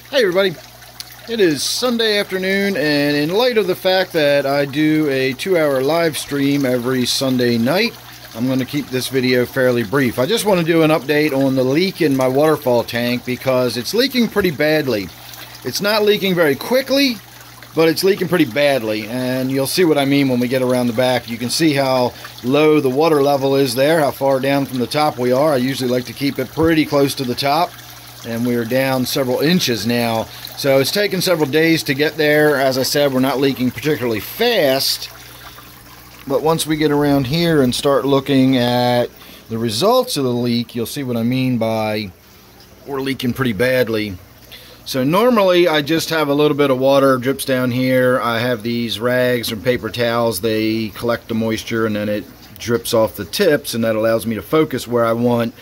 Hey everybody, it is Sunday afternoon, and in light of the fact that I do a 2-hour live stream every Sunday night, I'm going to keep this video fairly brief. I just want to do an update on the leak in my waterfall tank because it's leaking pretty badly. It's not leaking very quickly, but it's leaking pretty badly, and you'll see what I mean when we get around the back. You can see how low the water level is there, how far down from the top we are. I usually like to keep it pretty close to the top, and we are down several inches now. So it's taken several days to get there. As I said, we're not leaking particularly fast, but once we get around here and start looking at the results of the leak, you'll see what I mean by we're leaking pretty badly. So normally I just have a little bit of water drips down here. I have these rags or paper towels. They collect the moisture and then it drips off the tips, and that allows me to focus where I want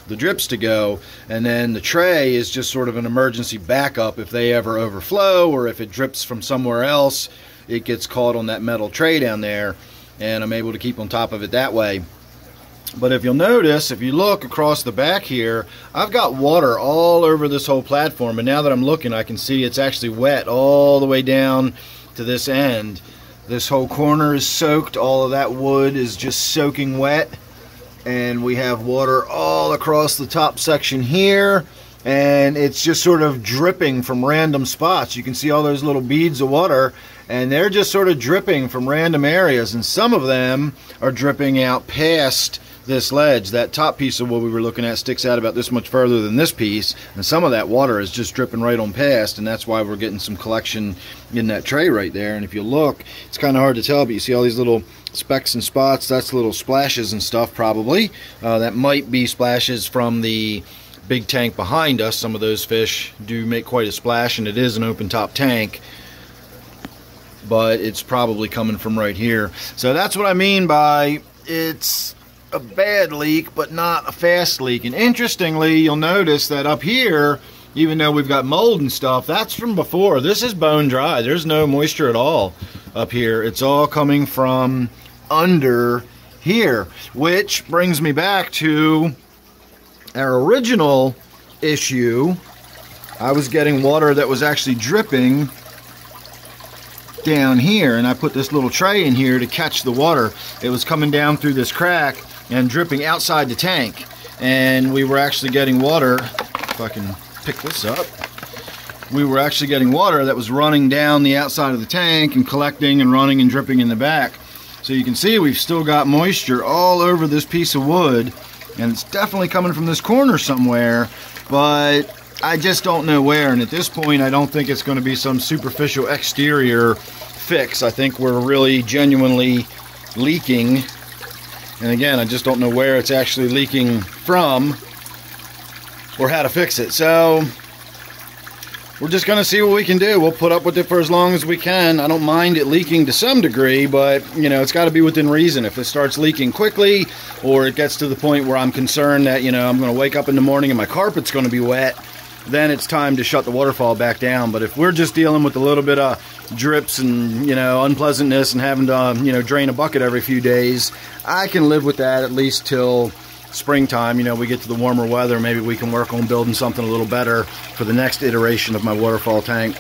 the drips to go. And then the tray is just sort of an emergency backup if they ever overflow, or if it drips from somewhere else, it gets caught on that metal tray down there, and I'm able to keep on top of it that way. But if you'll notice, if you look across the back here, I've got water all over this whole platform, and now that I'm looking, I can see it's actually wet all the way down to this end. This whole corner is soaked. All of that wood is just soaking wet, and we have water all across the top section here, and it's just sort of dripping from random spots. You can see all those little beads of water, and they're just sort of dripping from random areas, and some of them are dripping out past this ledge. That top piece of wood we were looking at sticks out about this much further than this piece, and some of that water is just dripping right on past, and that's why we're getting some collection in that tray right there. And if you look, it's kind of hard to tell, but you see all these little specks and spots. That's little splashes and stuff probably. That might be splashes from the big tank behind us. Some of those fish do make quite a splash, and it is an open top tank, but it's probably coming from right here. So that's what I mean by it's a bad leak but not a fast leak. And interestingly, you'll notice that up here, even though we've got mold and stuff, that's from before. This is bone dry. There's no moisture at all up here. It's all coming from under here, which brings me back to our original issue. I was getting water that was actually dripping down here, and I put this little tray in here to catch the water. It was coming down through this crack and dripping outside the tank, and we were actually getting water. If I can pick this up, we were actually getting water that was running down the outside of the tank and collecting and running and dripping in the back. So you can see we've still got moisture all over this piece of wood, and it's definitely coming from this corner somewhere, but I just don't know where. And at this point, I don't think it's going to be some superficial exterior fix. I think we're really genuinely leaking, and again, I just don't know where it's actually leaking from or how to fix it. So we're just going to see what we can do. We'll put up with it for as long as we can. I don't mind it leaking to some degree, but you know, it's got to be within reason. If it starts leaking quickly, or it gets to the point where I'm concerned that, you know, I'm going to wake up in the morning and my carpet's going to be wet, then it's time to shut the waterfall back down. But if we're just dealing with a little bit of drips and, you know, unpleasantness and having to, you know, drain a bucket every few days, I can live with that at least till springtime. You know, we get to the warmer weather, maybe we can work on building something a little better for the next iteration of my waterfall tank.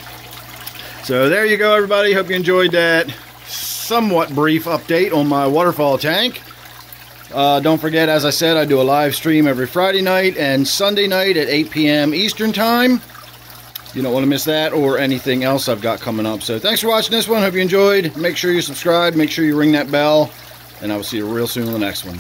So there you go, everybody. Hope you enjoyed that somewhat brief update on my waterfall tank. Don't forget, as I said, I do a live stream every Friday night and Sunday night at 8 p.m. Eastern Time. You don't want to miss that or anything else I've got coming up. So thanks for watching this one. Hope you enjoyed. Make sure you subscribe. Make sure you ring that bell. And I will see you real soon on the next one.